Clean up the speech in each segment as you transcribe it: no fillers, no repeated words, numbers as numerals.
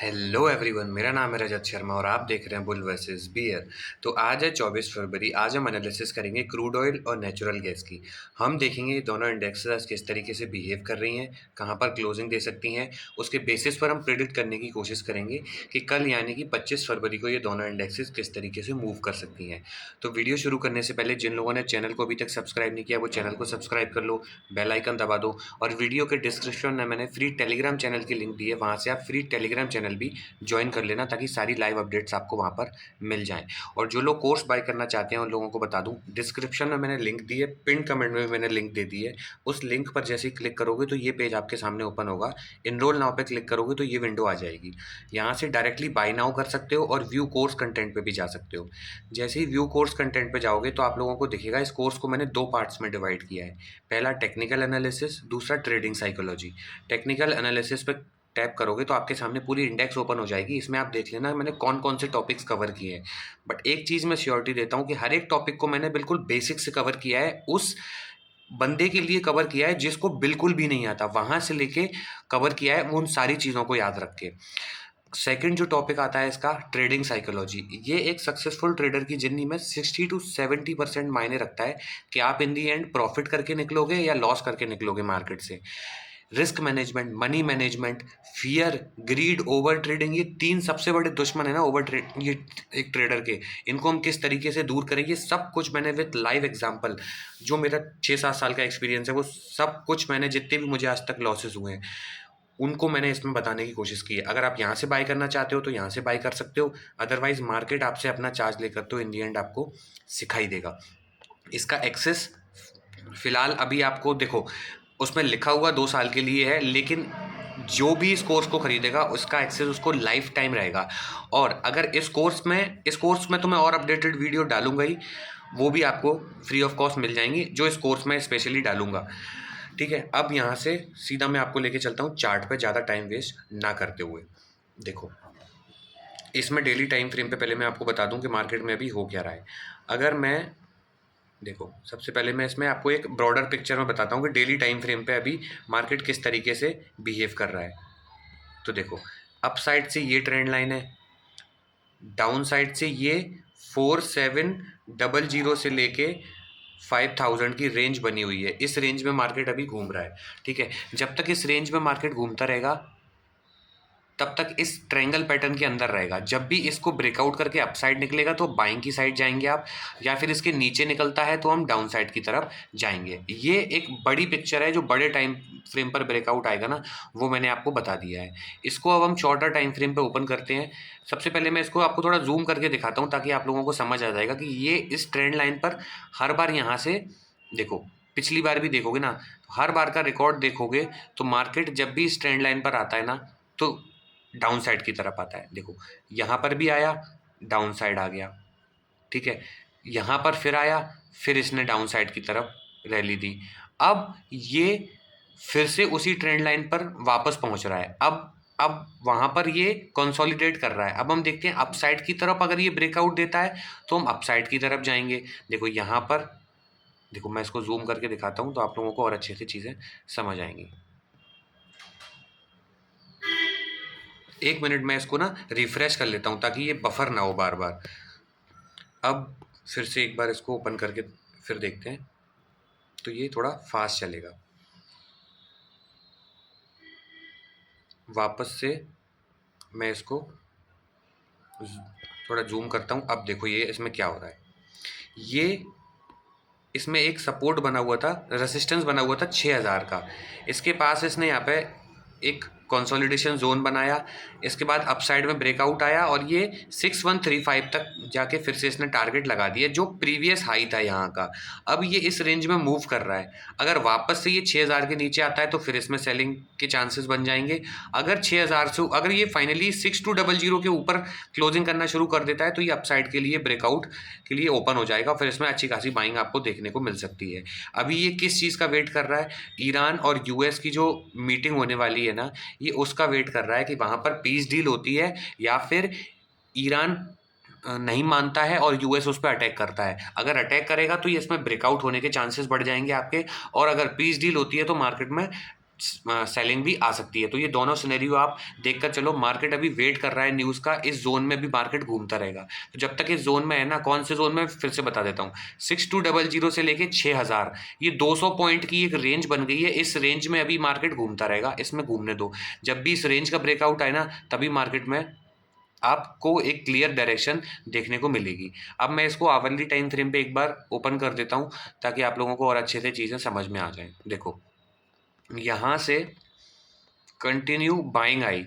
Hello everyone, मेरा नाम है रजत शर्मा और आप देख रहे हैं बुल वर्सेस बियर। तो आज है 24 फरवरी। आज हम एनालिसिस करेंगे क्रूड ऑयल और नेचुरल गैस की। हम देखेंगे ये दोनों इंडेक्सेस आज किस तरीके से बिहेव कर रही हैं, कहाँ पर क्लोजिंग दे सकती हैं। उसके बेसिस पर हम प्रिडिक्ट करने की कोशिश करेंगे कि कल यानी कि 25 फरवरी को ये दोनों इंडेक्सेस किस तरीके से मूव कर सकती हैं। तो वीडियो शुरू करने से पहले जिन लोगों ने चैनल को अभी तक सब्सक्राइब नहीं किया वो चैनल को सब्सक्राइब कर लो, बेल आइकन दबा दो। और वीडियो के डिस्क्रिप्शन में मैंने फ्री टेलीग्राम चैनल की लिंक दी है, वहाँ से आप फ्री टेलीग्राम चैनल भी ज्वाइन कर लेना ताकि सारी लाइव अपडेट्स आपको वहाँ पर मिल जाएं। और जो लोग कोर्स बाय करना चाहते हैं उन लोगों को बता दूं, डिस्क्रिप्शन में मैंने लिंक दी है, पिन कमेंट में भी मैंने लिंक दे दी है। उस लिंक पर जैसे ही क्लिक करोगे तो ये पेज आपके सामने ओपन होगा। इनरोल नाउ पे क्लिक करोगे तो ये विंडो आ जाएगी। यहाँ से डायरेक्टली बाय नाउ कर सकते हो और व्यू कोर्स कंटेंट पे भी जा सकते हो। जैसे ही व्यू कोर्स कंटेंट पे जाओगे तो आप लोगों को दिखेगा इस कोर्स को मैंने दो पार्ट्स में डिवाइड किया है। पहला टेक्निकल एनालिसिस, दूसरा ट्रेडिंग साइकोलॉजी। टेक्निकल एनालिसिस पे टैप करोगे तो आपके सामने पूरी इंडेक्स ओपन हो जाएगी। इसमें आप देख लेना मैंने कौन कौन से टॉपिक्स कवर किए हैं। बट एक चीज़ मैं श्योरिटी देता हूँ कि हर एक टॉपिक को मैंने बिल्कुल बेसिक से कवर किया है, उस बंदे के लिए कवर किया है जिसको बिल्कुल भी नहीं आता, वहाँ से लेके कवर किया है उन सारी चीज़ों को याद रख के। सेकंड जो टॉपिक आता है इसका, ट्रेडिंग साइकोलॉजी। ये एक सक्सेसफुल ट्रेडर की जर्नी में 60 to 70% मायने रखता है कि आप इन दी एंड प्रॉफिट करके निकलोगे या लॉस करके निकलोगे मार्केट से। Risk management, money management, fear, greed, over trading, ये तीन सबसे बड़े दुश्मन है ना ओवर ट्रेड, ये एक ट्रेडर के। इनको हम किस तरीके से दूर करें, ये सब कुछ मैंने विद लाइव एग्जांपल, जो मेरा 6-7 साल का एक्सपीरियंस है वो सब कुछ मैंने, जितने भी मुझे आज तक लॉसेस हुए हैं उनको मैंने इसमें बताने की कोशिश की है। अगर आप यहाँ से बाय करना चाहते हो तो यहाँ से बाय कर सकते हो, अदरवाइज मार्केट आपसे अपना चार्ज लेकर तो इन दी एंड आपको सिखाई देगा। इसका एक्सेस फिलहाल अभी आपको देखो, उसमें लिखा हुआ 2 साल के लिए है, लेकिन जो भी इस कोर्स को खरीदेगा उसका एक्सेस उसको लाइफ टाइम रहेगा। और अगर इस कोर्स में तो मैं और अपडेटेड वीडियो डालूंगा ही, वो भी आपको फ्री ऑफ कॉस्ट मिल जाएंगी जो इस कोर्स में स्पेशली डालूंगा। ठीक है, अब यहाँ से सीधा मैं आपको लेके चलता हूँ चार्ट पे, ज़्यादा टाइम वेस्ट ना करते हुए। देखो, इसमें डेली टाइम फ्रेम पे पहले मैं आपको बता दूं कि मार्केट में अभी हो क्या रहा है। अगर मैं, देखो, सबसे पहले मैं इसमें आपको एक ब्रॉडर पिक्चर में बताता हूँ कि डेली टाइम फ्रेम पे अभी मार्केट किस तरीके से बिहेव कर रहा है। तो देखो, अप साइड से ये ट्रेंड लाइन है, डाउन साइड से ये 4700 से लेके 5000 की रेंज बनी हुई है। इस रेंज में मार्केट अभी घूम रहा है। ठीक है, जब तक इस रेंज में मार्केट घूमता रहेगा तब तक इस ट्रायंगल पैटर्न के अंदर रहेगा। जब भी इसको ब्रेकआउट करके अपसाइड निकलेगा तो बाइंग की साइड जाएंगे आप, या फिर इसके नीचे निकलता है तो हम डाउन साइड की तरफ जाएंगे। ये एक बड़ी पिक्चर है, जो बड़े टाइम फ्रेम पर ब्रेकआउट आएगा ना वो मैंने आपको बता दिया है। इसको अब हम शॉर्टर टाइम फ्रेम पे ओपन करते हैं। सबसे पहले मैं इसको आपको थोड़ा जूम करके दिखाता हूँ ताकि आप लोगों को समझ आ जाएगा कि ये इस ट्रेंड लाइन पर हर बार यहाँ से, देखो पिछली बार भी देखोगे ना, हर बार का रिकॉर्ड देखोगे तो मार्केट जब भी इस ट्रेंड लाइन पर आता है ना तो डाउन साइड की तरफ आता है। देखो, यहाँ पर भी आया, डाउन साइड आ गया। ठीक है, यहाँ पर फिर आया, फिर इसने डाउन साइड की तरफ रैली दी। अब ये फिर से उसी ट्रेंड लाइन पर वापस पहुंच रहा है। अब वहाँ पर ये कंसोलिडेट कर रहा है। अब हम देखते हैं अपसाइड की तरफ, अगर ये ब्रेकआउट देता है तो हम अपसाइड की तरफ जाएंगे। देखो यहाँ पर, देखो मैं इसको जूम करके दिखाता हूँ तो आप लोगों को और अच्छे से चीज़ें समझ आएंगी। 1 मिनट मैं इसको ना रिफ्रेश कर लेता हूँ ताकि ये बफर ना हो बार बार। अब फिर से एक बार इसको ओपन करके फिर देखते हैं तो ये थोड़ा फास्ट चलेगा। वापस से मैं इसको थोड़ा जूम करता हूँ। अब देखो ये इसमें क्या हो रहा है। ये इसमें एक सपोर्ट बना हुआ था, रेसिस्टेंस बना हुआ था 6000 का। इसके पास इसने यहाँ पे एक कंसोलिडेशन जोन बनाया। इसके बाद अपसाइड में ब्रेकआउट आया और ये 6135 तक जाके फिर से इसने टारगेट लगा दिया जो प्रीवियस हाई था यहाँ का। अब ये इस रेंज में मूव कर रहा है। अगर वापस से ये 6000 के नीचे आता है तो फिर इसमें सेलिंग के चांसेस बन जाएंगे। अगर 6000 से, अगर ये फाइनली 6200 के ऊपर क्लोजिंग करना शुरू कर देता है तो ये अपसाइड के लिए ब्रेकआउट के लिए ओपन हो जाएगा। फिर इसमें अच्छी खासी बाइंग आपको देखने को मिल सकती है। अभी ये किस चीज़ का वेट कर रहा है? ईरान और यूएस की जो मीटिंग होने वाली है ना, ये उसका वेट कर रहा है कि वहाँ पर पीस डील होती है या फिर ईरान नहीं मानता है और यूएस उस पर अटैक करता है। अगर अटैक करेगा तो ये इसमें ब्रेकआउट होने के चांसेस बढ़ जाएंगे आपके, और अगर पीस डील होती है तो मार्केट में सेलिंग भी आ सकती है। तो ये दोनों सिनेरियो आप देखकर चलो। मार्केट अभी वेट कर रहा है न्यूज़ का, इस जोन में भी मार्केट घूमता रहेगा। तो जब तक इस जोन में है ना, कौन से जोन में फिर से बता देता हूँ, 6200 से लेके 6000, ये 200 पॉइंट की एक रेंज बन गई है। इस रेंज में अभी मार्केट घूमता रहेगा, इसमें घूमने दो। जब भी इस रेंज का ब्रेकआउट आए ना, तभी मार्केट में आपको एक क्लियर डायरेक्शन देखने को मिलेगी। अब मैं इसको आवरली टाइम फ्रेम पे एक बार ओपन कर देता हूँ, ताकि आप लोगों को और अच्छे से चीज़ें समझ में आ जाएं। देखो, यहाँ से कंटिन्यू बाइंग आई,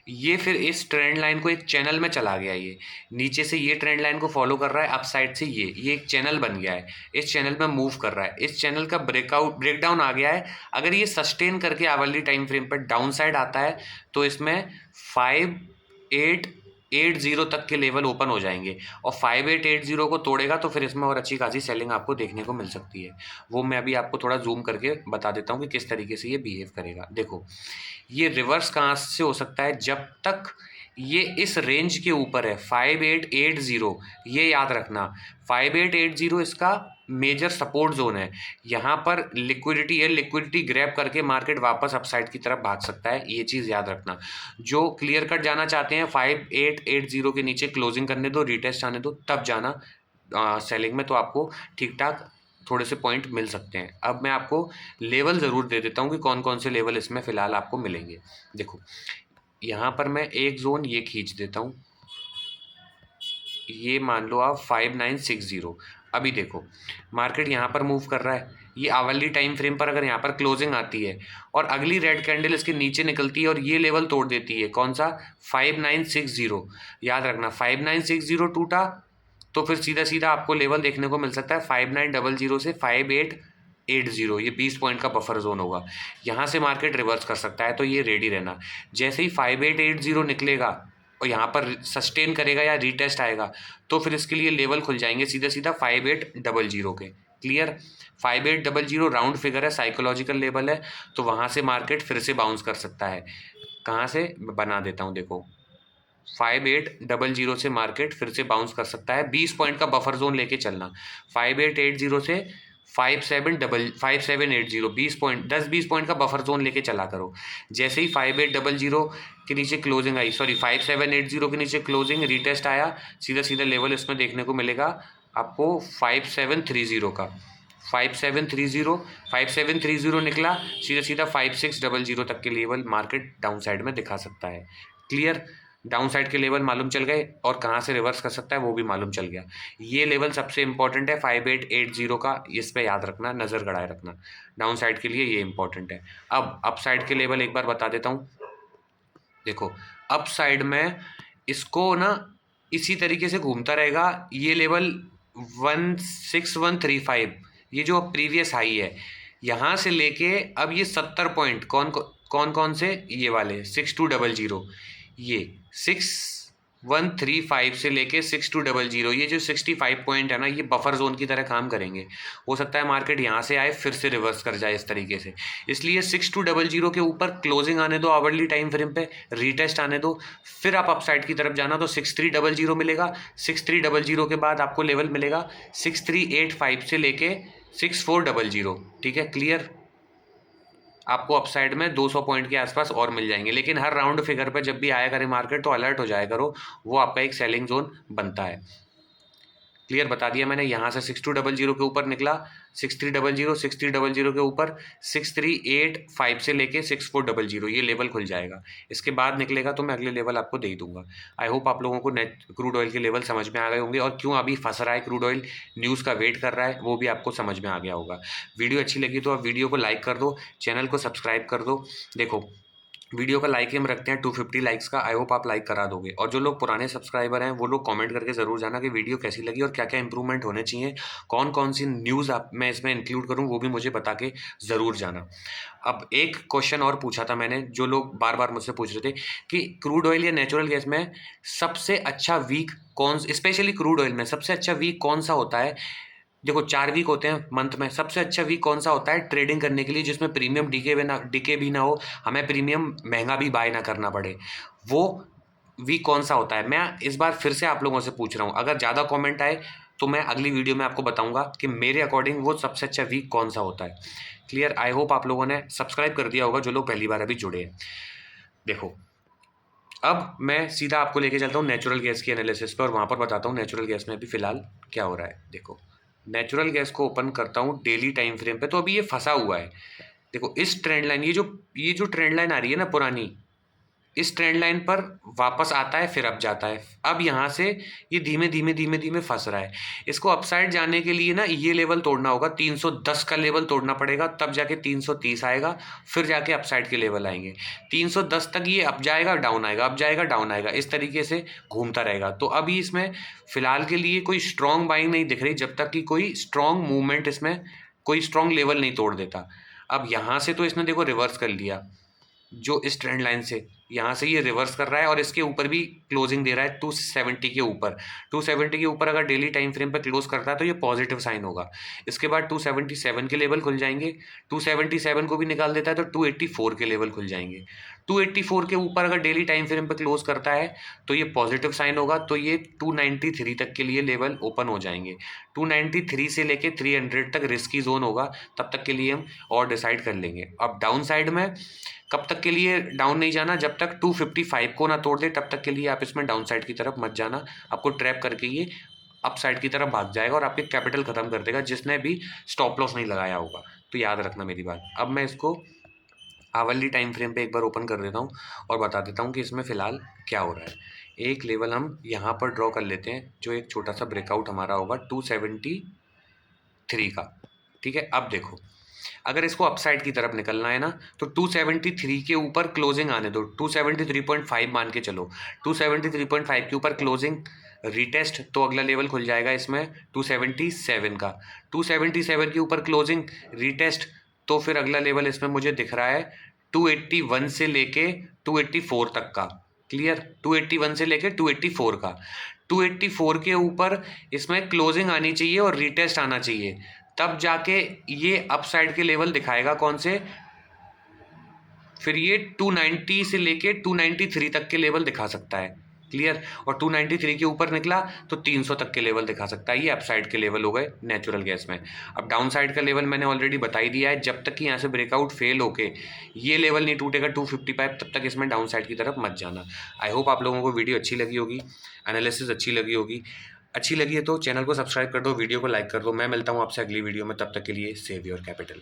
ये फिर इस ट्रेंड लाइन को एक चैनल में चला गया। ये नीचे से ये ट्रेंड लाइन को फॉलो कर रहा है, अप साइड से ये एक चैनल बन गया है, इस चैनल में मूव कर रहा है। इस चैनल का ब्रेकडाउन आ गया है। अगर ये सस्टेन करके आवरली टाइम फ्रेम पर डाउन साइड आता है, तो इसमें 5880 तक के लेवल ओपन हो जाएंगे, और 5880 को तोड़ेगा तो फिर इसमें और अच्छी खासी सेलिंग आपको देखने को मिल सकती है। वो मैं अभी आपको थोड़ा जूम करके बता देता हूँ कि किस तरीके से ये बिहेव करेगा। देखो, ये रिवर्स कहाँ से हो सकता है, जब तक ये इस रेंज के ऊपर है 5880, ये याद रखना। 5880 इसका मेजर सपोर्ट जोन है। यहाँ पर लिक्विडिटी है, लिक्विडिटी ग्रैब करके मार्केट वापस अपसाइड की तरफ भाग सकता है, ये चीज़ याद रखना। जो क्लियर कट जाना चाहते हैं, 5880 के नीचे क्लोजिंग करने दो, रिटेस्ट आने दो, तब जाना सेलिंग में, तो आपको ठीक ठाक थोड़े से पॉइंट मिल सकते हैं। अब मैं आपको लेवल ज़रूर दे देता हूँ कि कौन कौन से लेवल इसमें फ़िलहाल आपको मिलेंगे। देखो, यहाँ पर मैं एक जोन ये खींच देता हूँ, ये मान लो आप 5960। अभी देखो, मार्केट यहाँ पर मूव कर रहा है। ये आवरली टाइम फ्रेम पर अगर यहाँ पर क्लोजिंग आती है और अगली रेड कैंडल इसके नीचे निकलती है और ये लेवल तोड़ देती है, कौन सा, 5960, याद रखना। 5960 टूटा तो फिर सीधा सीधा आपको लेवल देखने को मिल सकता है 5900 से 5880, ये 20 पॉइंट का बफर जोन होगा। यहाँ से मार्केट रिवर्स कर सकता है, तो ये रेडी रहना। जैसे ही 5880 निकलेगा और यहाँ पर सस्टेन करेगा या रीटेस्ट आएगा, तो फिर इसके लिए लेवल खुल जाएंगे सीधा सीधा 5800 के। क्लियर, 5800 राउंड फिगर है, साइकोलॉजिकल लेवल है, तो वहाँ से मार्केट फिर से बाउंस कर सकता है। कहाँ से बना देता हूँ, देखो, 5800 से मार्केट फिर से बाउंस कर सकता है। 20 पॉइंट का बफर जोन लेके चलना, 5880 से 5780, 20 पॉइंट, 10-20 पॉइंट का बफर जोन लेके चला करो। जैसे ही 5800 के नीचे क्लोजिंग आई, सॉरी 5780 के नीचे क्लोजिंग रिटेस्ट आया, सीधा सीधा लेवल इसमें देखने को मिलेगा आपको 5730 का। 5730 निकला, सीधा सीधा 5600 तक के लेवल मार्केट डाउन साइड में दिखा सकता है। क्लियर, डाउन साइड के लेवल मालूम चल गए, और कहाँ से रिवर्स कर सकता है वो भी मालूम चल गया। ये लेवल सबसे इंपॉर्टेंट है 5880 का, इस पे याद रखना, नज़र गड़ाए रखना। डाउन साइड के लिए ये इंपॉर्टेंट है। अब अप साइड के लेवल एक बार बता देता हूँ। देखो, अप साइड में इसको ना इसी तरीके से घूमता रहेगा। ये लेवल 16135, ये जो प्रीवियस हाई है, यहाँ से लेके अब ये 70 पॉइंट, कौन कौन से, ये वाले 6200, ये 6135 से लेके 6200, ये जो 65 पॉइंट है ना, ये बफर जोन की तरह काम करेंगे। हो सकता है मार्केट यहाँ से आए फिर से रिवर्स कर जाए इस तरीके से, इसलिए 6200 के ऊपर क्लोजिंग आने दो, आवरली टाइम फ्रेम पे रीटेस्ट आने दो, फिर आप अपसाइड की तरफ जाना तो 6300 मिलेगा। 6300 के बाद आपको लेवल मिलेगा 6385 से लेके 6400। ठीक है, क्लियर। आपको अपसाइड में 200 पॉइंट के आसपास और मिल जाएंगे, लेकिन हर राउंड फिगर पर जब भी आया करे मार्केट तो अलर्ट हो जाया करो, वो आपका एक सेलिंग जोन बनता है। क्लियर, बता दिया मैंने। यहाँ से 6200 के ऊपर निकला, 6300 के ऊपर 6385 से लेके 6400, ये लेवल खुल जाएगा। इसके बाद निकलेगा तो मैं अगले लेवल आपको दे ही दूंगा। आई होप आप लोगों को नेट क्रूड ऑयल के लेवल समझ में आ गए होंगे, और क्यों अभी फंस रहा है क्रूड ऑयल, न्यूज़ का वेट कर रहा है, वो भी आपको समझ में आ गया होगा। वीडियो अच्छी लगी तो आप वीडियो को लाइक कर दो, चैनल को सब्सक्राइब कर दो। देखो, वीडियो का लाइक हम रखते हैं 250 लाइक्स का, आई होप आप लाइक करा दोगे। और जो लोग पुराने सब्सक्राइबर हैं वो लोग कमेंट करके ज़रूर जाना कि वीडियो कैसी लगी और क्या क्या इंप्रूवमेंट होने चाहिए, कौन कौन सी न्यूज़ आप मैं इसमें इंक्लूड करूं, वो भी मुझे बता के ज़रूर जाना। अब एक क्वेश्चन और पूछा था मैंने, जो लोग बार बार मुझसे पूछ रहे थे कि क्रूड ऑयल या नेचुरल गैस में सबसे अच्छा वीक कौन, स्पेशली क्रूड ऑयल में सबसे अच्छा वीक कौन सा होता है। देखो, 4 वीक होते हैं मंथ में, सबसे अच्छा वीक कौन सा होता है ट्रेडिंग करने के लिए, जिसमें प्रीमियम डीके भी ना हो, हमें प्रीमियम महंगा भी बाय ना करना पड़े, वो वीक कौन सा होता है। मैं इस बार फिर से आप लोगों से पूछ रहा हूँ, अगर ज़्यादा कमेंट आए तो मैं अगली वीडियो में आपको बताऊंगा कि मेरे अकॉर्डिंग वो सबसे अच्छा वीक कौन सा होता है। क्लियर? आई होप आप लोगों ने सब्सक्राइब कर दिया होगा जो लोग पहली बार अभी जुड़े हैं। देखो, अब मैं सीधा आपको लेके चलता हूँ नेचुरल गैस की एनालिसिस पर और वहाँ पर बताता हूँ नेचुरल गैस में अभी फिलहाल क्या हो रहा है। देखो, नेचुरल गैस को ओपन करता हूँ डेली टाइम फ्रेम पे, तो अभी ये फंसा हुआ है। देखो इस ट्रेंड लाइन, ये जो ट्रेंड लाइन आ रही है ना पुरानी, इस ट्रेंड लाइन पर वापस आता है फिर अब जाता है। अब यहाँ से ये धीमे धीमे धीमे धीमे फंस रहा है। इसको अपसाइड जाने के लिए ना ये लेवल तोड़ना होगा, 310 का लेवल तोड़ना पड़ेगा, तब जाके 330 आएगा, फिर जाके अपसाइड के लेवल आएंगे। 310 तक ये अप जाएगा डाउन आएगा, अप जाएगा डाउन आएगा, इस तरीके से घूमता रहेगा। तो अभी इसमें फिलहाल के लिए कोई स्ट्रॉन्ग बाइंग नहीं दिख रही जब तक कि कोई स्ट्रॉन्ग मूवमेंट, इसमें कोई स्ट्रॉन्ग लेवल नहीं तोड़ देता। अब यहाँ से तो इसने देखो रिवर्स कर लिया, जो इस ट्रेंड लाइन से यहाँ से ये रिवर्स कर रहा है और इसके ऊपर भी क्लोजिंग दे रहा है 270 के ऊपर। 270 के ऊपर अगर डेली टाइम फ्रेम पे क्लोज करता है तो ये पॉजिटिव साइन होगा। इसके बाद 277 के लेवल खुल जाएंगे, 277 को भी निकाल देता है तो 284 के लेवल खुल जाएंगे। 284 के ऊपर अगर डेली टाइम फ्रेम पे क्लोज करता है तो ये पॉजिटिव साइन होगा, तो ये 293 तक के लिए लेवल ओपन हो जाएंगे। 293 से लेके 300 तक रिस्की जोन होगा, तब तक के लिए हम और डिसाइड कर लेंगे। अब डाउन साइड में कब तक के लिए डाउन नहीं जाना, जब तक 255 को ना तोड़ दे तब तक के लिए आप इसमें डाउन साइड की तरफ मत जाना। आपको ट्रैप करके ये अप साइड की तरफ भाग जाएगा और आपके कैपिटल खत्म कर देगा जिसने भी स्टॉप लॉस नहीं लगाया होगा। तो याद रखना मेरी बात। अब मैं इसको आवरली टाइम फ्रेम पे एक बार ओपन कर देता हूँ और बता देता हूँ कि इसमें फ़िलहाल क्या हो रहा है। एक लेवल हम यहाँ पर ड्रॉ कर लेते हैं, जो एक छोटा सा ब्रेकआउट हमारा होगा 273 का। ठीक है, अब देखो अगर इसको अपसाइड की तरफ निकलना है ना तो 273 के ऊपर क्लोजिंग आने दो, 273.5 मान के चलो। 273.5 के ऊपर क्लोजिंग रिटेस्ट तो अगला लेवल खुल जाएगा इसमें 277 का। 277 के ऊपर क्लोजिंग रिटेस्ट तो फिर अगला लेवल इसमें मुझे दिख रहा है 281 से लेके 284 तक का। क्लियर? 281 से लेके 284 का। 284 के ऊपर इसमें क्लोजिंग आनी चाहिए और रिटेस्ट आना चाहिए, तब जाके ये अपसाइड के लेवल दिखाएगा कौन से, फिर ये 290 से लेके 293 तक के लेवल दिखा सकता है। क्लियर? और 293 के ऊपर निकला तो 300 तक के लेवल दिखा सकता है। ये अपसाइड के लेवल हो गए नेचुरल गैस में। अब डाउन साइड का लेवल मैंने ऑलरेडी बता ही दिया है, जब तक कि यहाँ से ब्रेकआउट फेल होके ये लेवल नहीं टूटेगा 255, तब तक इसमें डाउन साइड की तरफ मत जाना। आई होप आप लोगों को वीडियो अच्छी लगी होगी, एनालिसिस अच्छी लगी होगी। अच्छी लगी है तो चैनल को सब्सक्राइब कर दो, वीडियो को लाइक कर दो। मैं मिलता हूँ आपसे अगली वीडियो में, तब तक के लिए सेव योर कैपिटल।